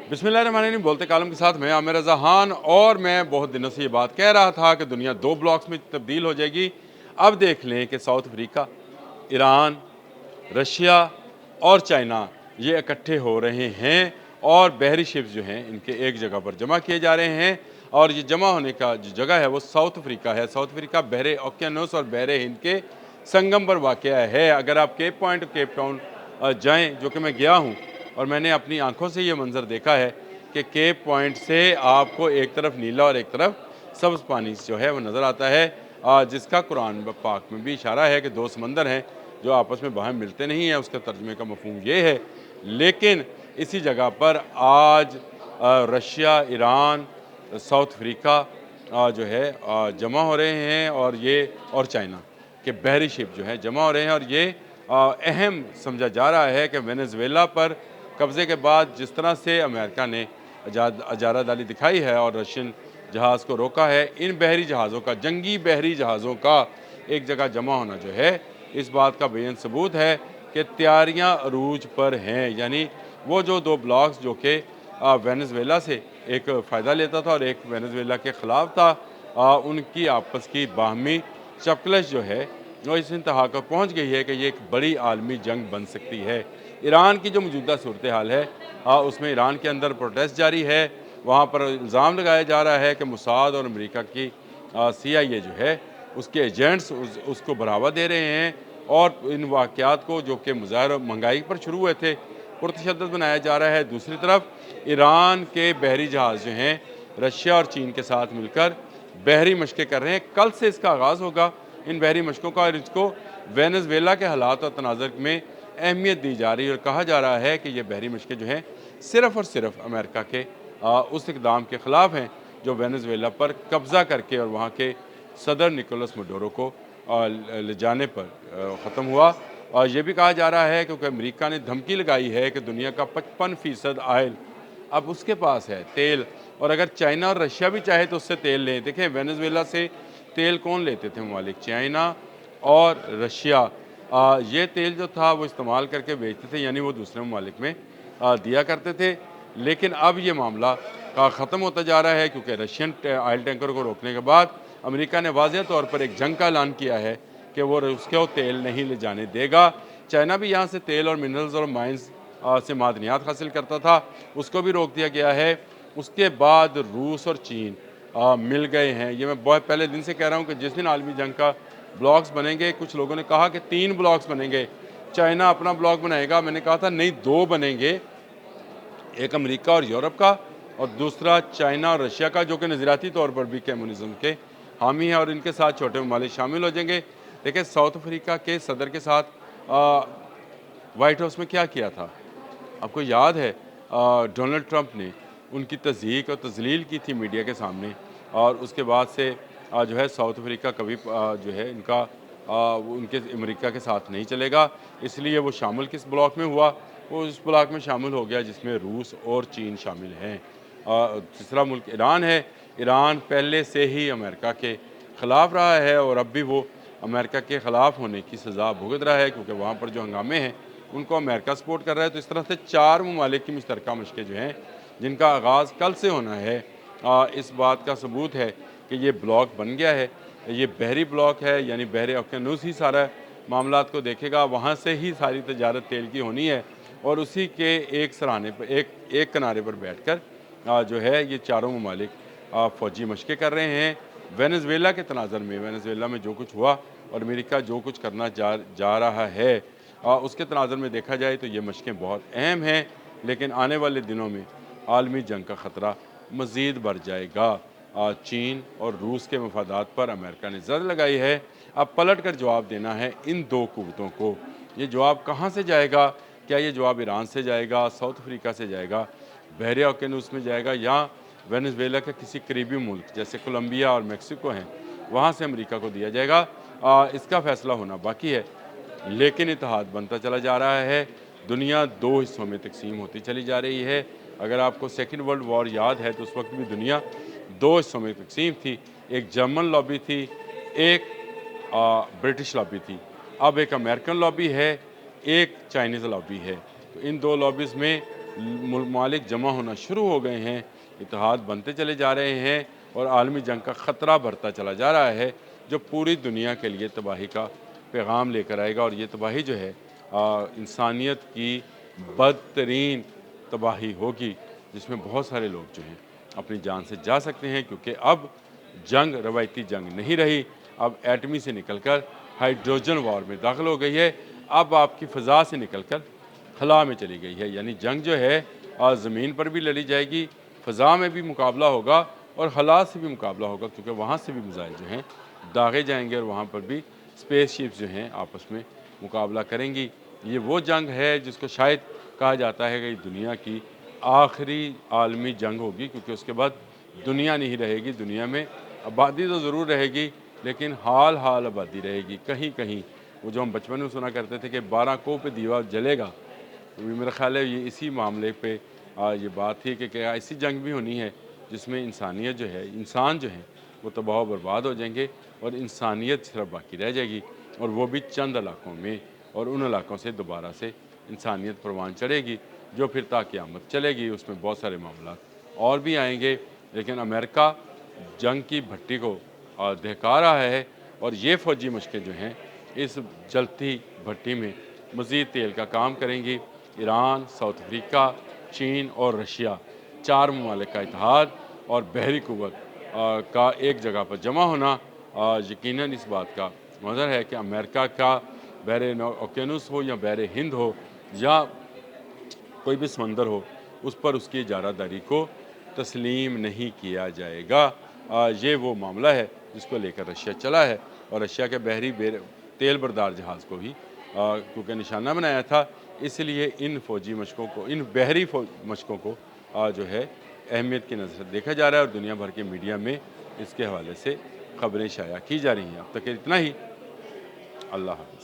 बिस्मिल्लाहिर्रहमानिर्रहीम। बोलते कालम के साथ मैं आमिर रज़ा खान। और मैं बहुत दिनों से ये बात कह रहा था कि दुनिया दो ब्लॉक्स में तब्दील हो जाएगी। अब देख लें कि साउथ अफ्रीका, ईरान, रशिया और चाइना ये इकट्ठे हो रहे हैं और बहरी शिप्स जो हैं इनके एक जगह पर जमा किए जा रहे हैं। और ये जमा होने का जो जगह है वो साउथ अफ्रीका है। साउथ अफ्रीका बहरे ओकियानूस और बहरे हिंद के संगम पर वाक़या है। अगर आप केप पॉइंट केप टाउन जाएँ, जो कि मैं गया हूँ और मैंने अपनी आँखों से ये मंज़र देखा है कि केप पॉइंट से आपको एक तरफ नीला और एक तरफ सब्ज़ पानी जो है वो नज़र आता है, जिसका कुरान पाक में भी इशारा है कि दो समंदर हैं जो आपस में बाहर मिलते नहीं हैं। उसके तर्जुमे का मफ़हूम ये है। लेकिन इसी जगह पर आज रशिया, ईरान, साउथ अफ्रीका जो है जमा हो रहे हैं और चाइना के बहरी शिप जो है जमा हो रहे हैं। और ये अहम समझा जा रहा है कि वेनेज़ुएला पर कब्ज़े के बाद जिस तरह से अमेरिका ने इजारादारी दिखाई है और रशियन जहाज़ को रोका है, इन बहरी जहाज़ों का, जंगी बहरी जहाज़ों का एक जगह जमा होना जो है, इस बात का बेयन सबूत है कि तैयारियां अरूज पर हैं। यानी वो जो दो ब्लॉक्स जो कि वेनेज़ुएला से एक फ़ायदा लेता था और एक वेनेज़ुएला के ख़िलाफ़ था, उनकी आपस की बाहमी चपकलश जो है वो इस इंतहा को पहुँच गई है कि ये एक बड़ी आलमी जंग बन सकती है। ईरान की जो मौजूदा सूरत हाल है, उसमें ईरान के अंदर प्रोटेस्ट जारी है। वहाँ पर इल्ज़ाम लगाया जा रहा है कि मोसाद और अमेरिका की CIA जो है उसके एजेंट्स उसको बढ़ावा दे रहे हैं और इन वाक़यात को जो कि मुज़ाहिरा महंगाई पर शुरू हुए थे पुरतशद्दुद बनाया जा रहा है। दूसरी तरफ ईरान के बहरी जहाज़ जो हैं रशिया और चीन के साथ मिलकर बहरी मशक़ें कर रहे हैं। कल से इसका आगाज़ होगा इन बहरी मशक़ों का और इसको वेनेज़ुएला के हालात और तनाज़ुर में अहमियत दी जा रही है। और कहा जा रहा है कि ये बहरी मशक़ें जो हैं सिर्फ़ और सिर्फ़ अमेरिका के उस इक़दाम के ख़िलाफ़ हैं जो वेनेज़ुएला पर कब्ज़ा करके और वहाँ के सदर निकोलस मडोरो को ले जाने पर ख़त्म हुआ। और ये भी कहा जा रहा है क्योंकि अमेरिका ने धमकी लगाई है कि दुनिया का 55% ऑयल अब उसके पास है, तेल। और अगर चाइना और रशिया भी चाहे तो उससे तेल लें। देखें, वेनेज़ुएला से तेल कौन लेते थे ममालिक? चाइना और रशिया। ये तेल जो था वो इस्तेमाल करके बेचते थे, यानी वो दूसरे ममालिक में दिया करते थे। लेकिन अब ये मामला ख़त्म होता जा रहा है क्योंकि रशियन ऑयल टैंकर को रोकने के बाद अमेरिका ने वाज़ेह तौर पर एक जंग का ऐलान किया है कि वो उसको तेल नहीं ले जाने देगा। चाइना भी यहाँ से तेल और मिनरल्स और माइंस से मादनियात हासिल करता था, उसको भी रोक दिया गया है। उसके बाद रूस और चीन मिल गए हैं। ये मैं बहुत पहले दिन से कह रहा हूँ कि जिस दिन आलमी जंग का ब्लॉक्स बनेंगे, कुछ लोगों ने कहा कि 3 ब्लॉक्स बनेंगे, चाइना अपना ब्लॉक बनाएगा। मैंने कहा था नहीं, 2 बनेंगे, एक अमेरिका और यूरोप का और दूसरा चाइना और रशिया का, जो कि नज़रियाती तौर पर भी कम्युनिज़्म के हामी हैं और इनके साथ छोटे ममालिक शामिल हो जाएंगे। देखिए, साउथ अफ्रीका के सदर के साथ वाइट हाउस में क्या किया था आपको याद है? डोनाल्ड ट्रंप ने उनकी तज़यीक़ और तज़लील की थी मीडिया के सामने। और उसके बाद से जो है साउथ अफ्रीका कभी जो है इनका उनके अमेरिका के साथ नहीं चलेगा। इसलिए वो शामिल किस ब्लॉक में हुआ? वो उस ब्लॉक में शामिल हो गया जिसमें रूस और चीन शामिल हैं। तीसरा मुल्क ईरान है। ईरान पहले से ही अमेरिका के ख़िलाफ़ रहा है और अब भी वो अमेरिका के ख़िलाफ़ होने की सज़ा भुगत रहा है क्योंकि वहाँ पर जो हंगामे हैं उनको अमेरिका सपोर्ट कर रहा है। तो इस तरह से 4 ममालिक की मुश्तरका मशक़ें जो हैं जिनका आगाज़ कल से होना है, इस बात का सबूत है कि ये ब्लॉक बन गया है। ये बहरी ब्लॉक है, यानी बहरे ओकियानूस ही सारा मामलात को देखेगा, वहाँ से ही सारी तजारत तेल की होनी है। और उसी के एक सराहने पर एक किनारे पर बैठकर जो है ये चारों ममालिक फ़ौजी मशक़ें कर रहे हैं। वेनेज़ुएला के तनाज़ुर में, वेनेज़ुएला में जो कुछ हुआ और अमेरिका जो कुछ करना जा रहा है, उसके तनाज़ुर में देखा जाए तो ये मशक़ें बहुत अहम हैं। लेकिन आने वाले दिनों में आलमी जंग का ख़तरा मज़ीद बढ़ जाएगा। चीन और रूस के मफादात पर अमेरिका ने ज़र लगाई है। अब पलट कर जवाब देना है इन दो क़ुव्वतों को। ये जवाब कहाँ से जाएगा? क्या ये जवाब ईरान से जाएगा, साउथ अफ्रीका से जाएगा, बहरे ओकियानूस में जाएगा, या वेनेज़ुएला के किसी करीबी मुल्क जैसे कोलंबिया और मेक्सिको हैं वहाँ से अमेरिका को दिया जाएगा? इसका फ़ैसला होना बाकी है। लेकिन इत्तेहाद बनता चला जा रहा है। दुनिया 2 हिस्सों में तकसीम होती चली जा रही है। अगर आपको सेकंड वर्ल्ड वॉर याद है तो उस वक्त भी दुनिया 2 हिस्सों में तकसीम थी। एक जर्मन लॉबी थी, एक ब्रिटिश लॉबी थी। अब एक अमेरिकन लॉबी है, एक चाइनीज़ लॉबी है। तो इन 2 लॉबीज़ में ममालिक जमा होना शुरू हो गए हैं, इत्तेहाद बनते चले जा रहे हैं और आलमी जंग का ख़तरा बढ़ता चला जा रहा है, जो पूरी दुनिया के लिए तबाही का पैगाम लेकर आएगा। और ये तबाही जो है इंसानियत की बदतरीन तबाही होगी, जिसमें बहुत सारे लोग जो हैं अपनी जान से जा सकते हैं, क्योंकि अब जंग रवायती जंग नहीं रही, अब एटमी से निकलकर हाइड्रोजन वॉर में दाखिल हो गई है। अब आपकी फ़ज़ा से निकलकर खला में चली गई है, यानी जंग जो है ज़मीन पर भी लड़ी जाएगी, फ़ज़ा में भी मुकाबला होगा और खला से भी मुकाबला होगा, क्योंकि वहाँ से भी मिसाइल जो हैं दागे जाएंगे और वहाँ पर भी स्पेसशिप्स जो हैं आपस में मुकाबला करेंगी। ये वो जंग है जिसको शायद कहा जाता है कि दुनिया की आखिरी आलमी जंग होगी, क्योंकि उसके बाद दुनिया नहीं रहेगी। दुनिया में आबादी तो ज़रूर रहेगी, लेकिन हाल हाल आबादी रहेगी। कहीं कहीं वो जो हम बचपन में सुना करते थे कि 12 कोह पे दीवा जलेगा, तो मेरा ख़्याल है ये इसी मामले पे ये बात थी कि क्या ऐसी जंग भी होनी है जिसमें इंसानियत जो है, इंसान जो है वो तबाह बर्बाद हो जाएंगे और इंसानियत सिर्फ बाकी रह जाएगी, और वो भी चंद इलाकों में, और उन इलाकों से दोबारा से इंसानियत परवान चढ़ेगी, जो फिर क़यामत चलेगी। उसमें बहुत सारे मामला और भी आएंगे, लेकिन अमेरिका जंग की भट्टी को दहका रहा है, और ये फ़ौजी मशक़ें जो हैं इस जलती भट्टी में मज़ीद तेल का काम करेंगी। ईरान, साउथ अफ्रीका, चीन और रशिया, 4 ममालिक का इत्तेहाद और बहरी क़ुव्वत का एक जगह पर जमा होना यकीनन इस बात का मज़हर है कि अमेरिका का बहर ओकेनूस हो या बहर हिंद हो या कोई भी समंदर हो, उस पर उसकी इजारादारी को तस्लीम नहीं किया जाएगा। ये वो मामला है जिसको लेकर रशिया चला है, और रशिया के बहरी तेल बरदार जहाज़ को भी क्योंकि निशाना बनाया था, इसलिए इन फ़ौजी मशक़ों को, इन बहरी मशक़ों को जो है अहमियत की नज़र से देखा जा रहा है, और दुनिया भर के मीडिया में इसके हवाले से ख़बरें शाया की जा रही हैं। अब तक इतना ही। अल्लाह हाफ़िज़।